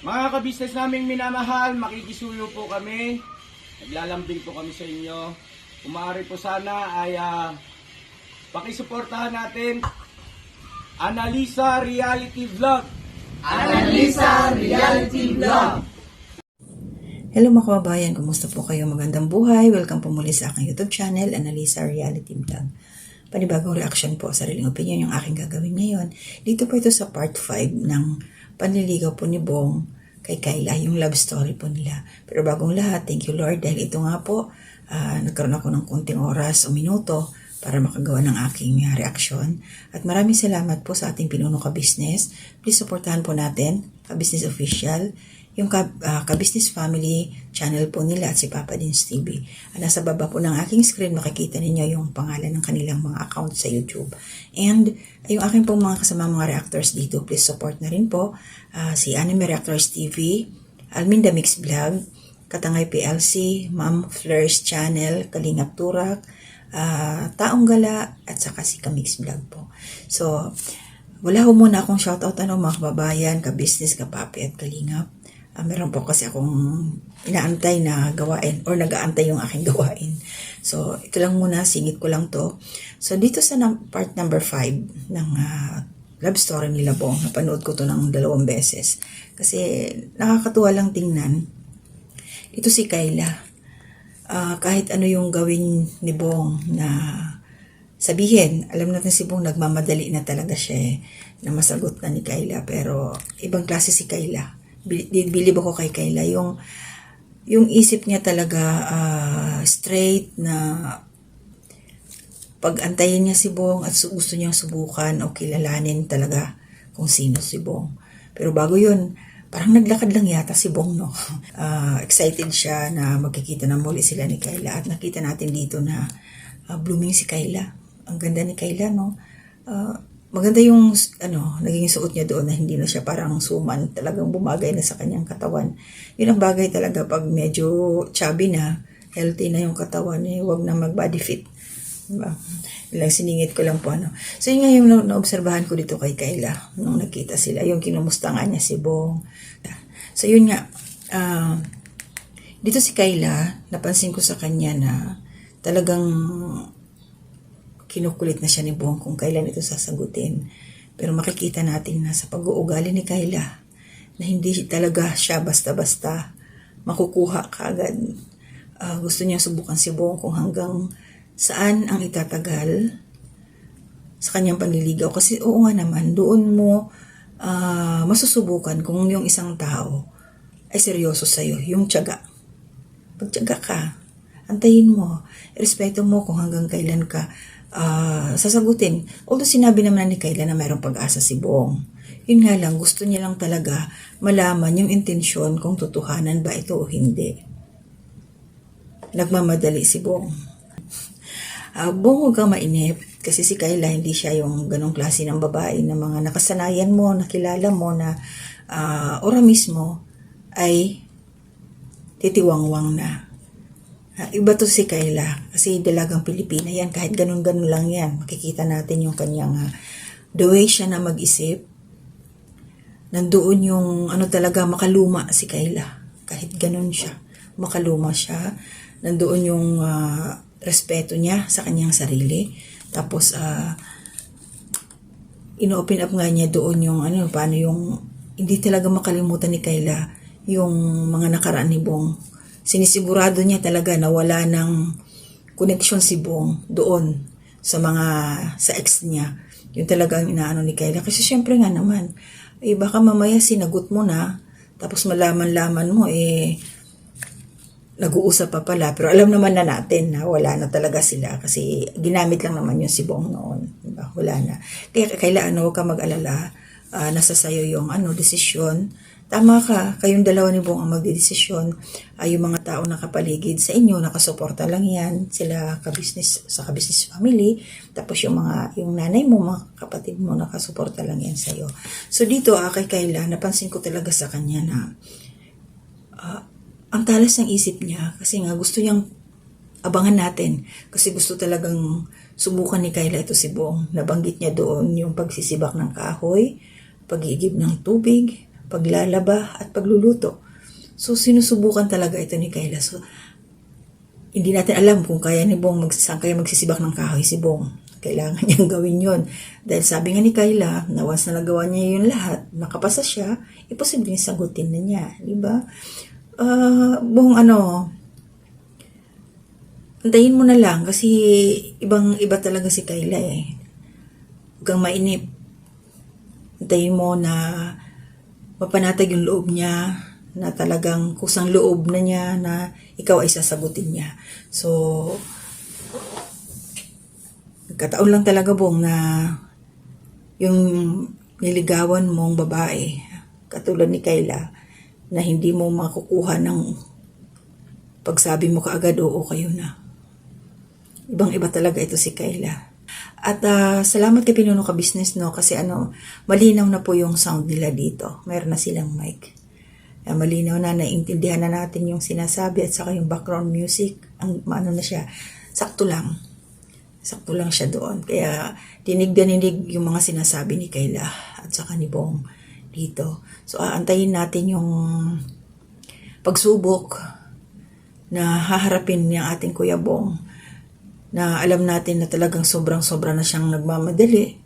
Mga kabisnes naming minamahal, makikisuyo po kami. Naglalambing po kami sa inyo. Kung maaari po sana ay pakisuportahan natin Analisa Reality Vlog. Analisa Reality Vlog. Hello mga kababayan, kumusta po kayo? Magandang buhay. Welcome po muli sa aking YouTube channel, Analisa Reality Vlog. Panibagong reaction po, sariling opinion yung aking gagawin ngayon. Dito po ito sa part 5 ng panliligaw po ni Bong kay Kyla, yung love story po nila. Pero bagong lahat, thank you Lord, dahil ito nga po, nagkaroon ako ng konting oras o minuto para makagawa ng aking reaksyon. At maraming salamat po sa ating pinuno ka-business. Please supportahan po natin, ka-business official, yung ka-business family channel po nila at si Papa Dins TV. Nasa baba po ng aking screen, makikita ninyo yung pangalan ng kanilang mga account sa YouTube. And yung aking pong mga kasama mga reactors dito, please support na rin po si Anime Reactors TV, Alminda Mix Vlog, Katangay PLC, Ma'am Fleurs Channel, Kalingap Turak, Taong Gala, at saka si Kamix Vlog po. So, wala ho muna akong shoutout mga kababayan, ka-business, ka-papi at kalingap. Meron po kasi akong inaantay na gawain or nag-aantay yung aking gawain. So, ito lang muna, singit ko lang to. So, dito sa part number 5 ng love story ni Bong, napanood ko to ng 2 beses. Kasi nakakatuwa lang tingnan. Ito si Kyla. Kahit ano yung gawin ni Bong na sabihin, alam natin si Bong nagmamadali na talaga siya na masagot na ni Kyla. Pero ibang klase si Kyla. Bilib ako kay Kyla. Yung isip niya talaga straight na pag-antayin niya si Bong at gusto niyang subukan o kilalanin talaga kung sino si Bong. Pero bago yun, parang naglakad lang yata si Bong, no? Excited siya na magkikita na muli sila ni Kyla at nakita natin dito na blooming si Kyla. Ang ganda ni Kyla, no? Maganda yung naging suot niya doon na hindi na siya parang suman, talagang bumagay na sa kanyang katawan. Yun ang bagay talaga pag medyo chubby na, healthy na yung katawan, huwag na mag-body fit. Diba? Ilang siningit ko lang po So yun nga yung naobserbahan ko dito kay Kyla nung nakita sila, yung kinumusta nga niya si Bong. So yun nga, dito si Kyla, napansin ko sa kanya na talagang kinukulit na siya ni Bong kung kailan ito sasagutin. Pero makikita natin na sa pag-uugali ni Kyla na hindi talaga siya basta-basta makukuha kaagad. Gusto niya subukan si Bong kung hanggang saan ang itatagal sa kanyang panliligaw. Kasi oo nga naman, doon mo masusubukan kung yung isang tao ay seryoso sa'yo. Yung tiyaga. Pag tiyaga ka, antayin mo, respeto mo kung hanggang kailan ka sasagutin. Although sinabi naman ni Kyla na mayroong pag-asa si Bong. Yun nga lang, gusto niya lang talaga malaman yung intensyon kung tutuhanan ba ito o hindi. Nagmamadali si Bong. Bong, huwag kang mainip kasi si Kyla hindi siya yung ganong klase ng babae na mga nakasanayan mo, nakilala mo na ora mismo ay titiwangwang na. Iba to si Kyla kasi dalagang Pilipina yan, kahit ganun-ganun lang yan, makikita natin yung kanyang the way siya na mag-isip. Nandoon yung talaga makaluma si Kyla, kahit ganun siya, makaluma siya. Nandoon yung respeto niya sa kanyang sarili. Tapos ino-open up nga niya doon yung paano yung hindi talaga makalimutan ni Kyla yung mga nakaraan ni Bong. Sinisigurado niya talaga na wala ng connection si Bong doon sa ex niya. Yung talagang inaano ni Kyla. Kasi syempre nga naman, baka mamaya sinagot mo na, tapos malaman-laman mo, nag-uusap pa pala. Pero alam naman na natin na wala na talaga sila kasi ginamit lang naman yung si Bong noon. Diba? Wala na. Kaya Kyla, huwag ka mag-alala. Nasa sayo yung desisyon. Tama ka, kayong dalawa ni Bong ang magdidesisyon. Yung mga tao nakapaligid sa inyo, nakasuporta lang yan, sila sa ka-business family, tapos yung nanay mo, mga kapatid mo, nakasuporta lang yan sa'yo. So dito, kay Kyla, napansin ko talaga sa kanya na ang talas ng isip niya, kasi nga gusto niyang abangan natin, kasi gusto talagang subukan ni Kyla ito si Bong. Nabanggit niya doon yung pagsisibak ng kahoy, pag-iigib ng tubig, paglalaba, at pagluluto. So, sinusubukan talaga ito ni Kayla. So, hindi natin alam kung kaya ni Bong, saan kaya magsisibak ng kahoy si Bong. Kailangan niyang gawin yon. Dahil sabi nga ni Kayla, na once na nagawa niya yun lahat, nakapasa siya, posibleng sagutin na niya. Diba? Bong, antayin mo na lang kasi ibang-iba talaga si Kayla eh. Huwag kang mainip. Antayin mo na mapanatag yung loob niya, na talagang kusang loob na niya na ikaw ay sasagutin niya. So, nagkataon lang talaga, Bong, na yung niligawan mong babae, katulad ni Kayla, na hindi mo makukuha ng pagsabi mo kaagad, oo, kayo na. Ibang-iba talaga ito si Kayla. At salamat kay Pinuno Ka Business, no? Kasi malinaw na po yung sound nila dito. Mayroon na silang mic. Malinaw na, naintindihan na natin yung sinasabi at saka yung background music. Na siya, sakto lang. Sakto lang siya doon. Kaya dinig yung mga sinasabi ni Kayla at saka ni Bong dito. So aantayin natin yung pagsubok na haharapin ng ating Kuya Bong, na alam natin na talagang sobrang-sobra na siyang nagmamadali.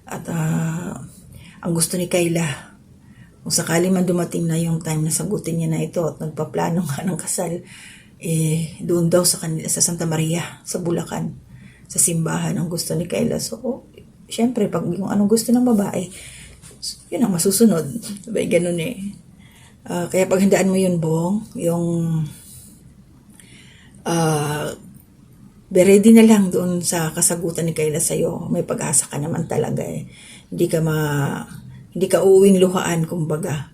At ang gusto ni Kayla, kung sakali man dumating na yung time na sagutin niya na ito at nagpaplano nga ng kasal, doon daw sa Santa Maria, sa Bulacan, sa simbahan ang gusto ni Kayla. So, syempre, pag yung anong gusto ng babae, yun ang masusunod. Sabay, ganun eh. Kaya paghandaan mo yun, Bong, yung be ready na lang doon sa kasagutan ni Kayla sa'yo. May pag-asa ka naman talaga eh. Hindi ka uuwing luhaan, kumbaga.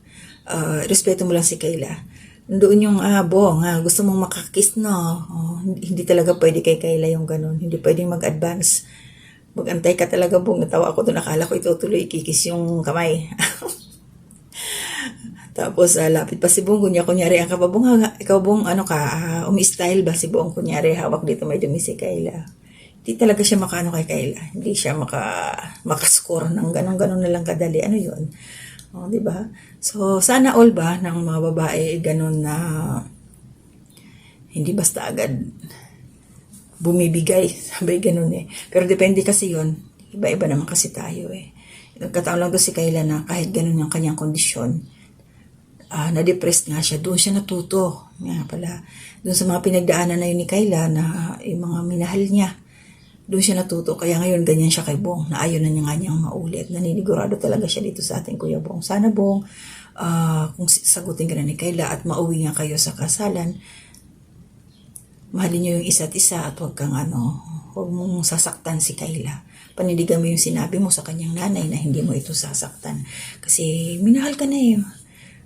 Respeto mo lang si Kayla. Doon yung, Bong, gusto mong makakiss, no? Hindi talaga pwede kay Kayla yung ganun. Hindi pwedeng mag-advance. Mag-antay ka talaga, Bong. Natawa ako doon, nakala ko itutuloy, ikikis yung kamay. Tapos, lapit pa si Bong, kunyari ang kababong, ikaw, Bong, umi-style ba si Bong? Kunyari, hawak dito, may dumi si Kayla. Hindi talaga siya makaano kay Kayla. Hindi siya makascore ng ganon-ganon na lang kadali. Ano yun? Diba? So, sana all ba ng mga babae ganon na hindi basta agad bumibigay. Sabay ganon eh. Pero depende kasi yun. Iba-iba naman kasi tayo eh. Nagkataon lang doon si Kayla na kahit ganon yung kanyang kondisyon, na-depressed nga siya. Doon siya natuto. Nga pala. Doon sa mga pinagdaanan na yun ni Kayla na yung mga minahal niya, doon siya natuto. Kaya ngayon, ganyan siya kay Bong. Na ayaw na niya nga niyang maulit. Naninigurado talaga siya dito sa ating Kuya Bong. Sana, Bong, kung sagutin ka na ni Kayla at mauwi nga kayo sa kasalan, mahalin niyo yung isa't isa at huwag mong sasaktan si Kayla. Panindigan mo yung sinabi mo sa kanyang nanay na hindi mo ito sasaktan. Kasi minahal ka na eh.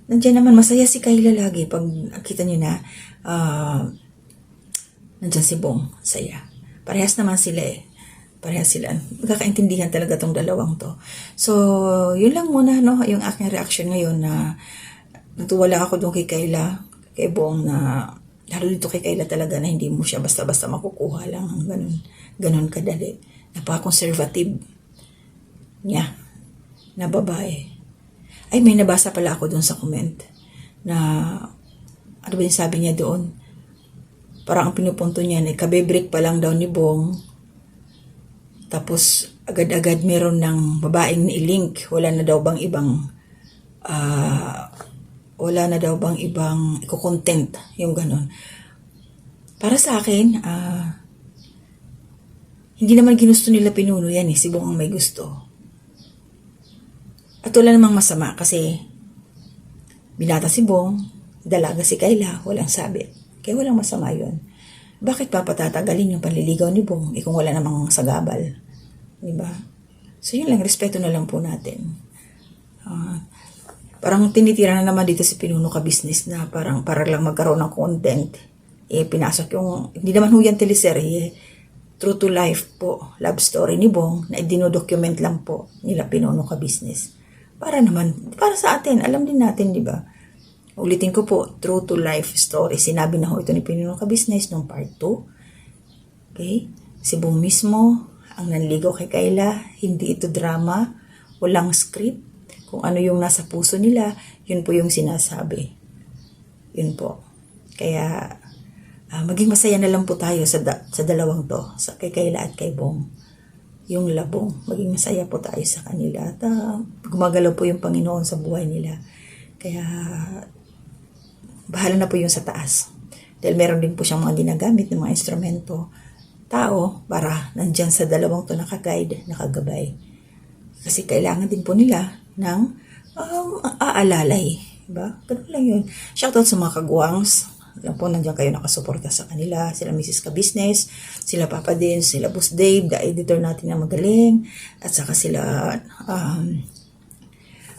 Nandiyan naman, masaya si Kayla lagi. Pag kita niyo na, nandiyan si Bong, saya. Parehas naman sila eh. Parehas sila. Magkakaintindihan talaga tong dalawang to. So, yun lang muna, no? Yung aking reaction ngayon na natuwala ako doon kay Kayla, kay Bong, na lalo dito kay Kayla talaga na hindi mo siya basta-basta makukuha lang. Ganun kadali. Napaka-conservative niya na babae. Ay, may nabasa pala ako doon sa comment na ano ba yung sabi niya doon? Parang ang pinupunto niya na kabebreak pa lang daw ni Bong. Tapos agad-agad meron ng babaeng ni-link. Wala na daw bang ibang iko-content yung ganun. Para sa akin, hindi naman ginusto nila Pinuno yan eh. Si Bong ang may gusto. At wala namang masama kasi binata si Bong, dalaga si Kayla, walang sabi. Kaya walang masama yun. Bakit papatatagalin yung panliligaw ni Bong kung wala namang sagabal? Diba? So yun lang, respeto na lang po natin. Parang tinitira na naman dito si Pinuno Ka Business na parang para lang magkaroon ng content. Pinasok yung, hindi naman huyan teleserye, true to life po, love story ni Bong na dinodocument lang po nila Pinuno Ka Business. Para sa atin, alam din natin, di ba? Ulitin ko po, true to life story. Sinabi na ho ito ni Pinuno Ka Business nung part 2. Okay? Si Bong mismo, ang nanligaw kay Kayla, hindi ito drama, walang script. Kung ano yung nasa puso nila, yun po yung sinasabi. Yun po. Kaya, maging masaya na lang po tayo sa dalawang to, sa kay Kayla at kay Bong. Yung labong, maging masaya po tayo sa kanila. At gumagalaw po yung Panginoon sa buhay nila. Kaya, bahala na po yung sa taas. Dahil meron din po siyang mga ginagamit ng mga instrumento, tao, para nandyan sa dalawang to nakaguide, nakagabay. Kasi kailangan din po nila ng aalalay. Diba? Ganun lang yun. Shoutout sa mga kagwangs. Alam po, nandiyan kayo nakasuporta sa kanila. Sila Mrs. Ka-Business, sila Papa din, sila Boss Dave, the editor natin na magaling. At saka sila,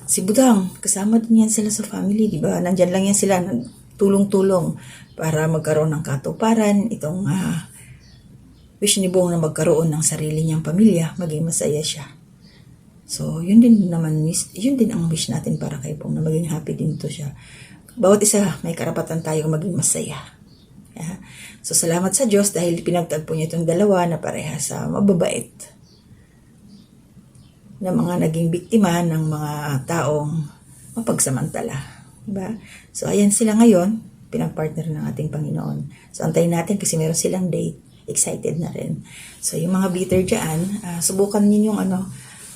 si Budang, kasama din yan sila sa family, di ba? Nandyan lang yan sila, tulong-tulong para magkaroon ng katuparan. Itong wish ni Bong na magkaroon ng sarili niyang pamilya, maging masaya siya. So, yun din naman, yun din ang wish natin para kay Bong, na maging happy din to siya. Bawat isa, may karapatan tayong maging masaya. Yeah. So, salamat sa Diyos dahil pinagtagpo niya itong dalawa na pareha sa mababait na mga naging biktima ng mga taong mapagsamantala. Diba? So, ayan sila ngayon, pinagpartner ng ating Panginoon. So, antayin natin kasi meron silang date. Excited na rin. So, yung mga bitter dyan, subukan niyo yung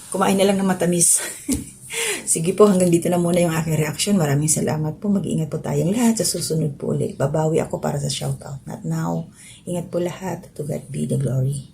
kumain na lang ng matamis. Sige po, hanggang dito na muna yung aking reaction. Maraming salamat po. Mag-iingat po tayong lahat sa susunod po ulit. Babawi ako para sa shoutout. Not now. Ingat po lahat. To God be the glory.